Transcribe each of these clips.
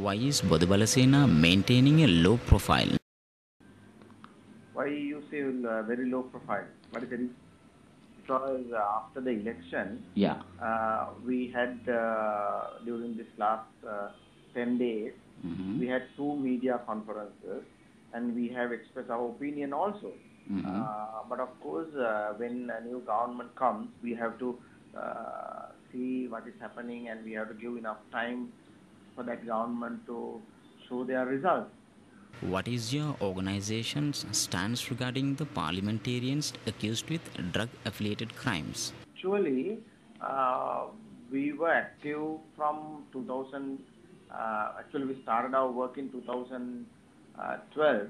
Why is Bodubalasena maintaining a low profile? Why you say very low profile? What is the reason? Because after the election, we had during this last 10 days, we had 2 media conferences, and we have expressed our opinion also. But of course, when a new government comes, we have to see what is happening, and we have to give enough time for that government to show their results. What is your organization's stance regarding the parliamentarians accused with drug-affiliated crimes? Actually, we were active from 2000. Actually, we started our work in 2012,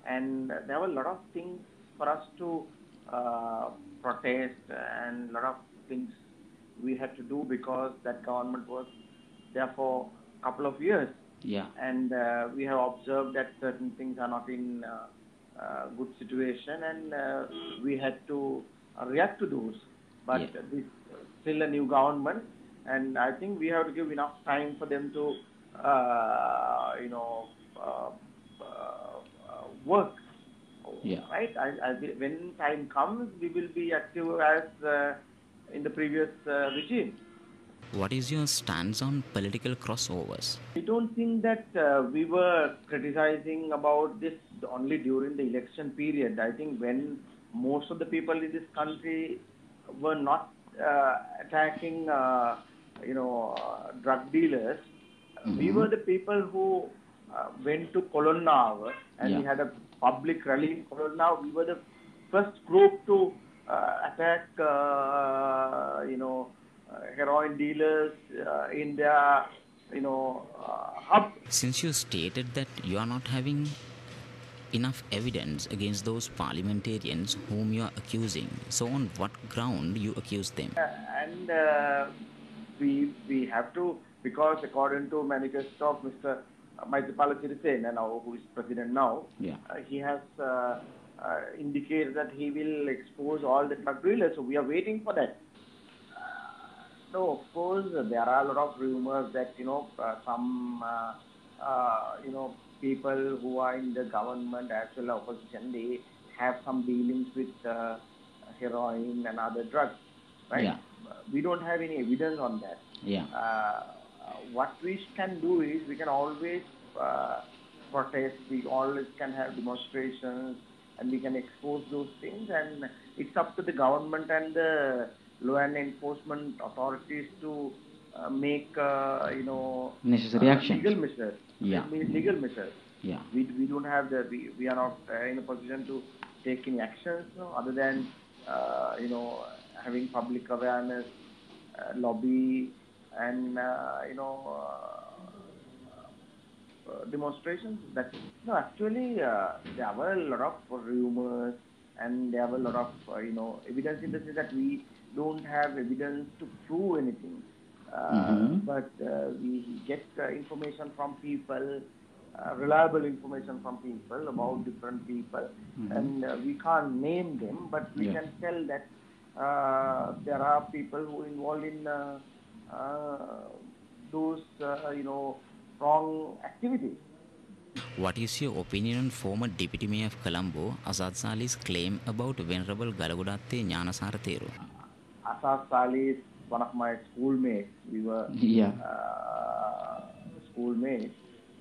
and there were a lot of things for us to protest, and a lot of things we had to do because that government was there for a couple of years. And we have observed that certain things are not in good situation, and we had to react to those. But this still a new government, and I think we have to give enough time for them to, work. Right? When time comes, we will be active as in the previous regime. What is your stance on political crossovers? I don't think that we were criticizing about this only during the election period. I think when most of the people in this country were not attacking, drug dealers, we were the people who went to Kolonnav, and we had a public rally in Kolonnav. We were the first group to attack, heroin dealers in their, hub. Since you stated that you are not having enough evidence against those parliamentarians whom you are accusing, so on what ground you accuse them? And we have to, because according to manifesto of Mr. Maithripala Sirisena, who is president now, he has indicated that he will expose all the drug dealers. So we are waiting for that. So of course there are a lot of rumors that some people who are in the government as well as opposition, they have some dealings with heroin and other drugs, right? We don't have any evidence on that. What we can do is we can always protest. We always can have demonstrations, and we can expose those things. And it's up to the government and the law and enforcement authorities to make necessary action, legal measures. Legal measures. We don't have we are not in a position to take any actions other than having public awareness, lobby, and demonstrations. Actually there were a lot of rumors, and there were a lot of evidence in the sense that we don't have evidence to prove anything. But we get information from people, reliable information from people about different people, and we can't name them, but we can tell that there are people who are involved in those wrong activities. What is your opinion on former Deputy Mayor of Colombo, Azad Salih's claim about Venerable Galagodatte Gnanasara Theru? Azad Salih is one of my schoolmates. We were schoolmates,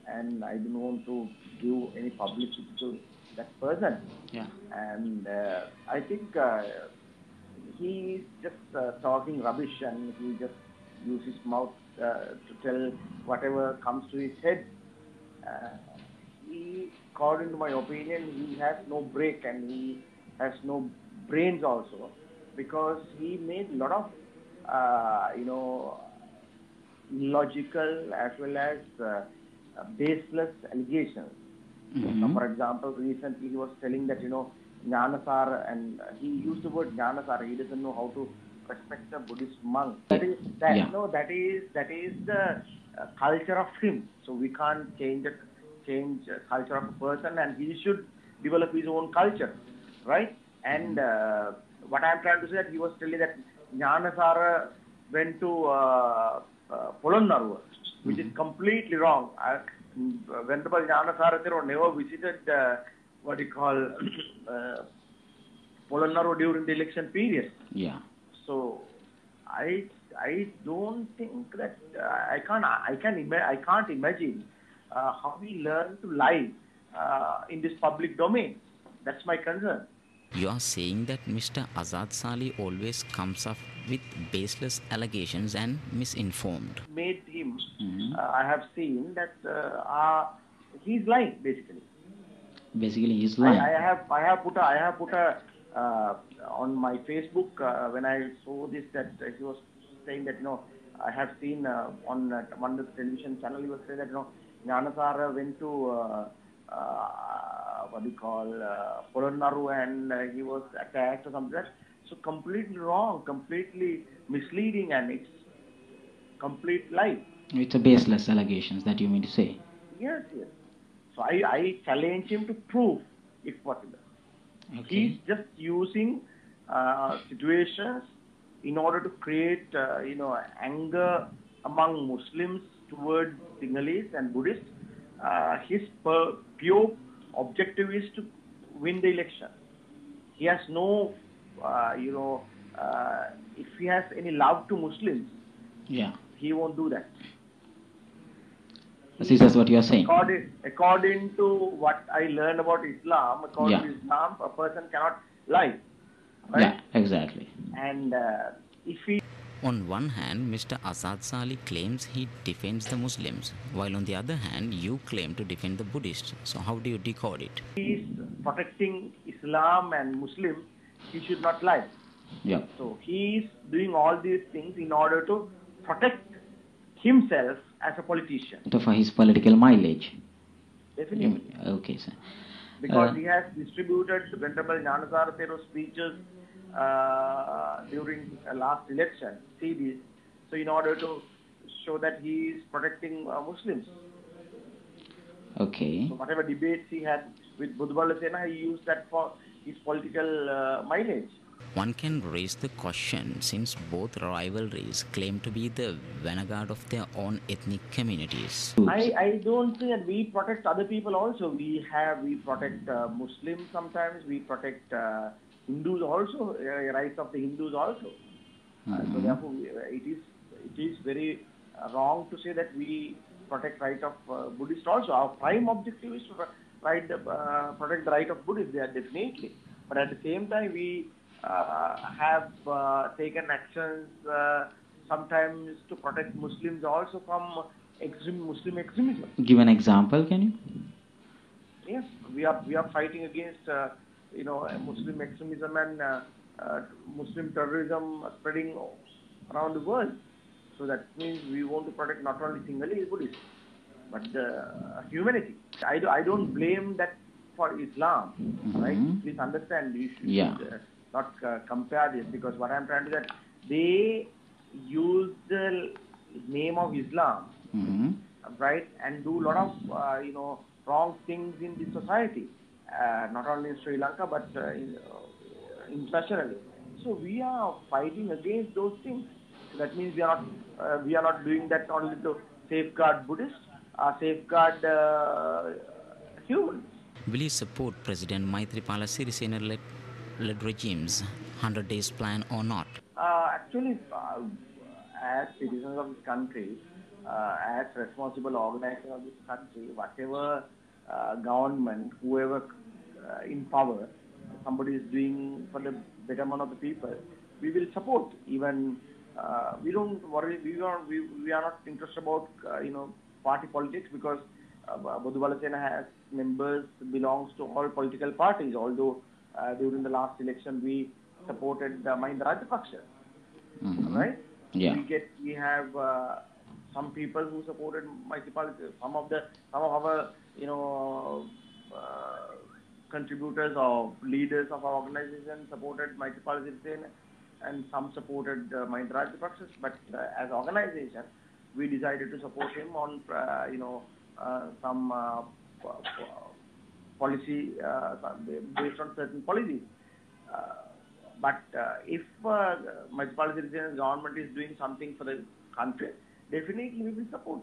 and I don't want to give any publicity to that person. And I think he is just talking rubbish, and he just uses his mouth to tell whatever comes to his head. He, according to my opinion, he has no break, and he has no brains also, because he made a lot of illogical as well as baseless allegations. For example, recently he was telling that Gnanasara, and he used the word Gnanasara. He doesn't know how to respect a Buddhist monk. That is the culture of him. So we can't change culture of a person, and he should develop his own culture, right? And what I'm trying to say, that he was telling that Gnanasara went to Polonnaruwa, which is completely wrong. Venerable Jnanasara never visited what you call Polonnaru during the election period. Yeah. So I don't think that I can't imagine how we learn to lie in this public domain. That's my concern. You are saying that Mr. Azad Sali always comes up with baseless allegations and misinformed. Made him. I have seen that he's lying basically. Basically, he's lying. I have put on my Facebook when I saw this that he was saying that I have seen on one of the television channel he was saying that Jnanasara went to what do you call Polonnaru and he was attacked or something like that. So completely wrong, completely misleading, and it's complete lie. It's a baseless allegations that you mean to say. Yes. So I challenge him to prove if possible. Okay. He's just using situations in order to create anger among Muslims towards Sinhalese and Buddhists. His pure objective is to win the election. He has no, if he has any love to Muslims, he won't do that. This is what you are saying. According to what I learned about Islam, according to Islam, a person cannot lie. Right? Yeah, exactly. And if he... On one hand, Mr. Azad Sali claims he defends the Muslims, while on the other hand, you claim to defend the Buddhists. So how do you decode it? He is protecting Islam and Muslims, he should not lie. Yeah. So he is doing all these things in order to protect himself as a politician. For his political mileage. Definitely. Okay, sir. Because he has distributed Venerable Jnanasara Thero's speeches during last election, CDs, so in order to show that he is protecting Muslims. Okay. So whatever debates he had with Wijegunasekera, he used that for his political mileage. One can raise the question, since both rivalries claim to be the vanguard of their own ethnic communities. I don't think that we protect other people also. We protect Muslims sometimes, we protect Hindus also, rights of the Hindus also. So therefore, it is very wrong to say that we protect right of Buddhists also. Our prime objective is to protect the right of Buddhists, there definitely. But at the same time, we have taken actions sometimes to protect Muslims also from Muslim extremism. Give an example, can you? Yes, we are fighting against Muslim extremism and Muslim terrorism spreading around the world. So that means we want to protect not only Sinhalese Buddhists, but humanity. I don't blame that for Islam, right? Please understand, you should not compare this, because what I'm trying to say, that they use the name of Islam, right, and do a lot of wrong things in the society, not only in Sri Lanka but internationally. So we are fighting against those things. So that means we are not doing that only to safeguard Buddhists, safeguard humans. Will you support President Maithripala Sirisena-led regime's 100 days plan or not? Actually, as citizens of this country, as responsible organizers of this country, whatever government, whoever in power, somebody is doing for the betterment of the people, we will support. Even we don't worry. We are not interested about party politics, because Wijegunasekera has members belongs to all political parties. Although during the last election we supported Mahinda Rajapaksa, right? Yeah. We have some people who supported Maithripala. Some of our contributors or leaders of our organization supported Maithripala Sirisena, and some supported Mahinda Rajapaksa. But as an organization, we decided to support him on some policy based on certain policies. But if Maithripala Sirisena's government is doing something for the country, definitely we will support.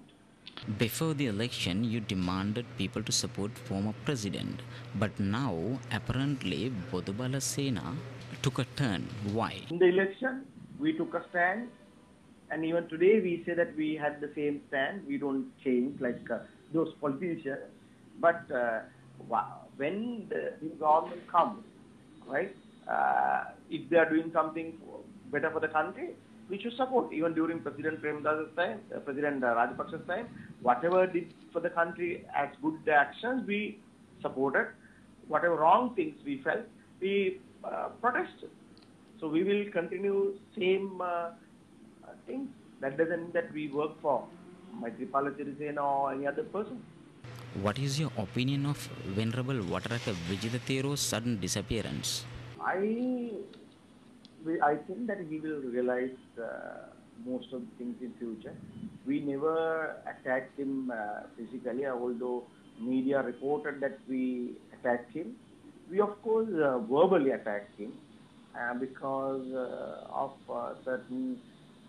Before the election, you demanded people to support former president, but now apparently Bodubala Sena took a turn. Why? In the election, we took a stand, and even today we say that we had the same stand. We don't change like those politicians. But when the new government comes, right, if they are doing something better for the country, we should support. Even during President Premadasa's time, President Rajapaksa's time, whatever did for the country as good actions, we supported. Whatever wrong things we felt, we protested. So we will continue same things. That doesn't mean that we work for Maitripala Sirisena or any other person. What is your opinion of Venerable Wataraka Vijegunasekera's sudden disappearance? I think that he will realize most of the things in future. We never attacked him physically, although media reported that we attacked him. We of course verbally attacked him because of certain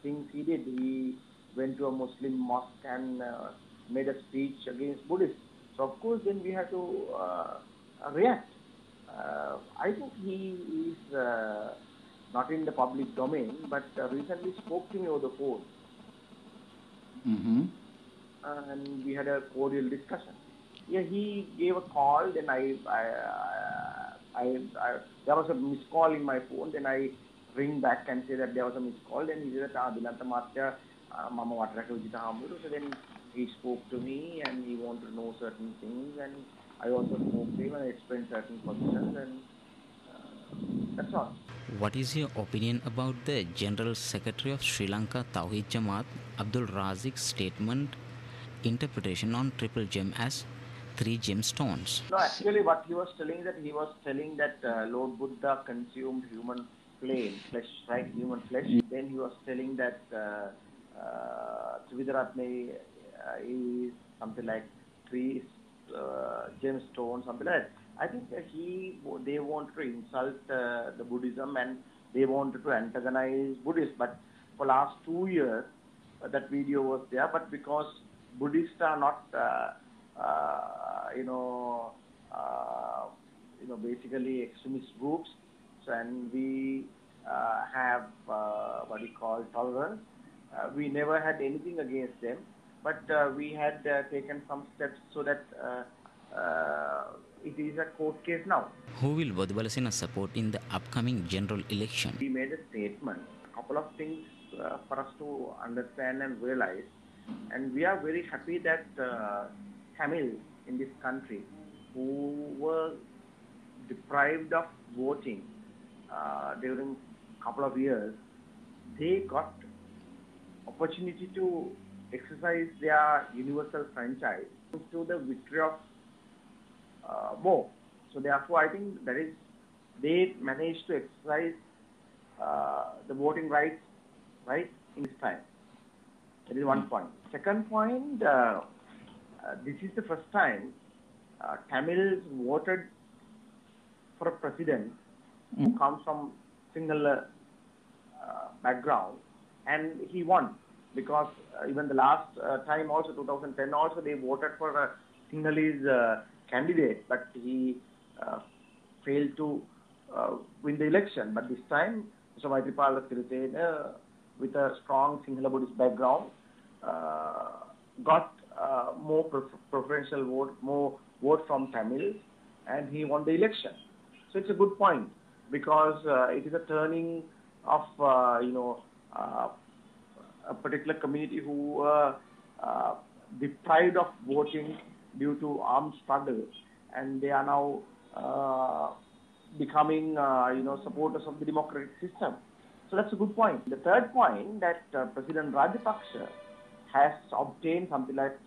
things he did. He went to a Muslim mosque and made a speech against Buddhists. So of course then we had to react. I think he is not in the public domain, but recently spoke to me over the phone. Mm-hmm. And we had a cordial discussion. Yeah, he gave a call, then there was a missed call in my phone, then I ring back and say that there was a missed call, then he said that, Dilanthe Mattya, Mama Wataraka Vijegunasekera. So then he spoke to me and he wanted to know certain things, and I also spoke to him and explained certain positions, and that's all. What is your opinion about the General Secretary of Sri Lanka Tawhid Jamaat, Abdul Razik's statement interpretation on triple gem as 3 gemstones? No, actually what he was telling that Lord Buddha consumed human flesh, right? Human flesh. Then he was telling that Trividaratne is something like 3 gemstones, something like that. I think that they wanted to insult the Buddhism and they wanted to antagonize Buddhists. But for last 2 years, that video was there. But because Buddhists are not, basically extremist groups, so, and we have what we call tolerance. We never had anything against them, but we had taken some steps so that it is a court case now. Who will Bodubala Sena support in the upcoming general election? We made a statement, a couple of things for us to understand and realize, and we are very happy that Tamils in this country who were deprived of voting during a couple of years, they got opportunity to exercise their universal franchise to the victory of more. So therefore, I think that is, they managed to exercise the voting rights, right, in this time. That is one point. Second point, this is the first time Tamils voted for a president who comes from single background, and he won, because even the last time also, 2010 also, they voted for a Sinhalese candidate, but he failed to win the election. But this time, Mr. Maitripala Sirisena, with a strong Sinhala Buddhist background, got more preferential vote, more vote from Tamils, and he won the election. So it's a good point, because it is a turning of a particular community who were deprived of voting due to armed struggle, and they are now becoming supporters of the democratic system. So that's a good point. The third point, that President Rajapaksa has obtained something like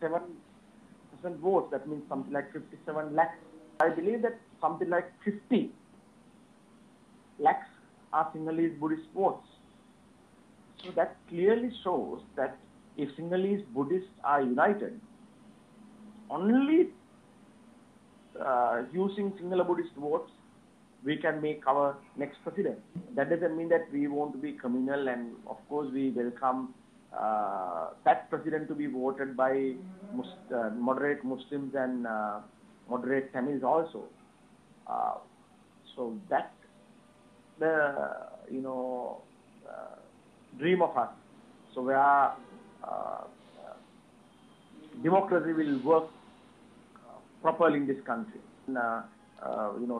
47% votes. That means something like 57 lakhs. I believe that something like 50 lakhs are Sinhalese Buddhist votes. So that clearly shows that if Sinhalese Buddhists are united, only using Sinhala Buddhist votes, we can make our next president. That doesn't mean that we want to be communal, and of course we welcome that president to be voted by moderate Muslims and moderate Tamils also. So that the dream of us. So where democracy will work properly in this country.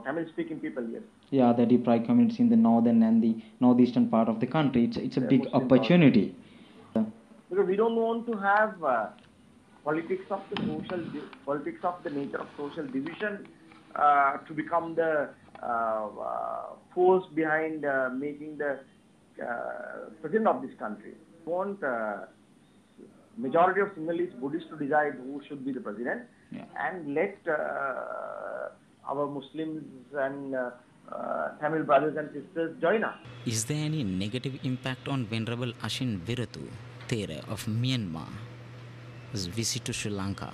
Tamil-speaking people, yes. Yeah, the deprived communities in the northern and the northeastern part of the country. It's a big opportunity. Because we don't want to have politics of the nature of social division to become the force behind making the president of this country. We want majority of Sinhalese Buddhists to decide who should be the president, and let our Muslims and Tamil brothers and sisters join us. Is there any negative impact on Venerable Ashin Virathu Thera of Myanmar's visit to Sri Lanka?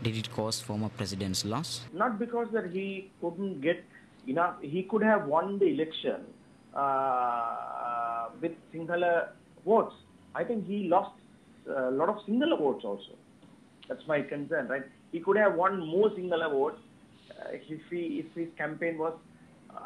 Did it cause former president's loss? Not because that he couldn't get enough. He could have won the election with Sinhala votes. I think he lost a lot of Sinhala votes also. That's my concern, right? He could have won more Sinhala votes if his campaign was.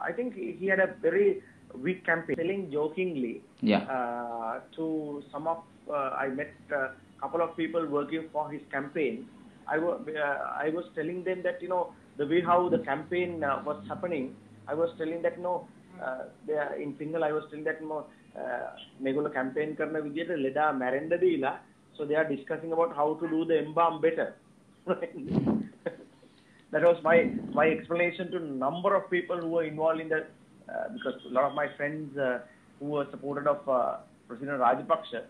I think he had a very weak campaign. Telling jokingly to some of I met a couple of people working for his campaign. I was telling them that the way how the campaign was happening. I was telling that in Sinhala I was telling that megolo campaign karna vidiyata leda marenda deela. So they are discussing about how to do the embalm better. That was my explanation to a number of people who were involved in that, because a lot of my friends who were supported of President Rajapaksa,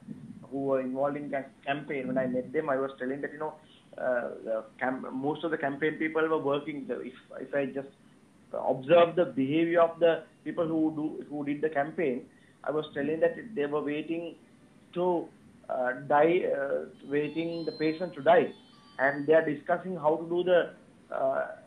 who were involved in campaign, when I met them, I was telling that most of the campaign people were working. If I just observe the behavior of the people who did the campaign, I was telling that they were waiting to die, waiting the patient to die, and they are discussing how to do the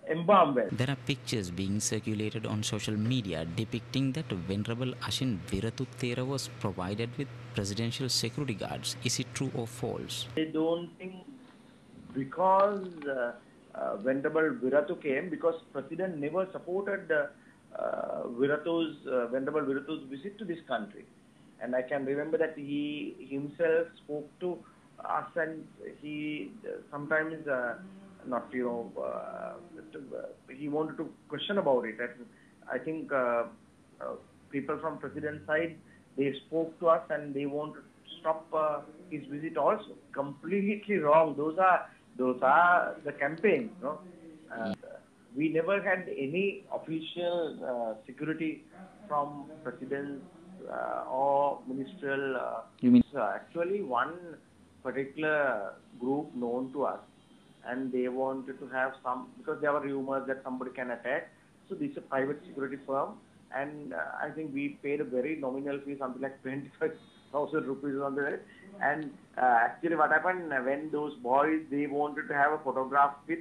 embalm well. There are pictures being circulated on social media depicting that Venerable Ashin Virathu Thera was provided with presidential security guards. Is it true or false? I don't think because Venerable Virathu came, because President never supported Venerable Virathu's visit to this country. And I can remember that he himself spoke to us, and he sometimes he wanted to question about it. I think people from President's side, they spoke to us and they wanted to stop his visit also. Completely wrong. Those are the campaigns. We never had any official security from President or ministerial. You mean? Actually, one particular group known to us, and they wanted to have some, because there were rumors that somebody can attack. So this is a private security firm, and I think we paid a very nominal fee, something like 25,000 rupees on that. And actually what happened, when those boys, they wanted to have a photograph with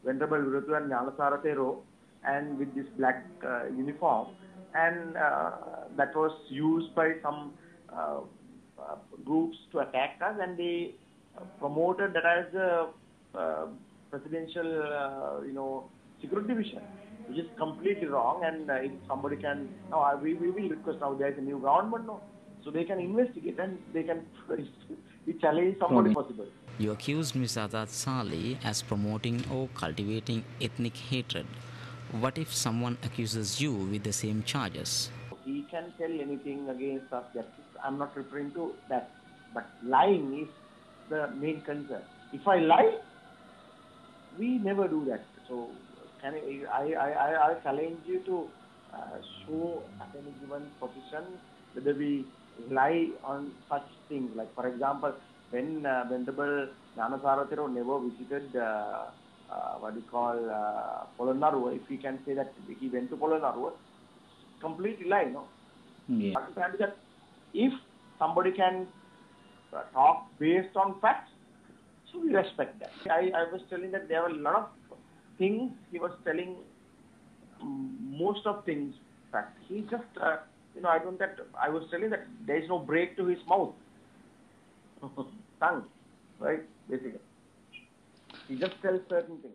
Venerable Virathu and Gnanasaratero, and with this black uniform, and that was used by some groups to attack us, and they promoted that as a presidential, security division, which is completely wrong. And if somebody can, now we will request, now there is a new government, so they can investigate and they can challenge somebody possible. You accused Ms. Azad Saleh as promoting or cultivating ethnic hatred. What if someone accuses you with the same charges? He can tell anything against us. I'm not referring to that. But lying is the main concern. If I lie, we never do that. So I challenge you to show at any given position whether we lie on such things. Like, for example, when Venerable Gnanasaratero never visited Polonnaruwa, if we can say that he went to Polonnaruwa, completely lie, no? Yeah. That if somebody can talk based on facts, so we respect that. I was telling that there were a lot of things he was telling, most of things fact. He just, I was telling that there is no break to his mouth. tongue, right? Basically, he just tells certain things.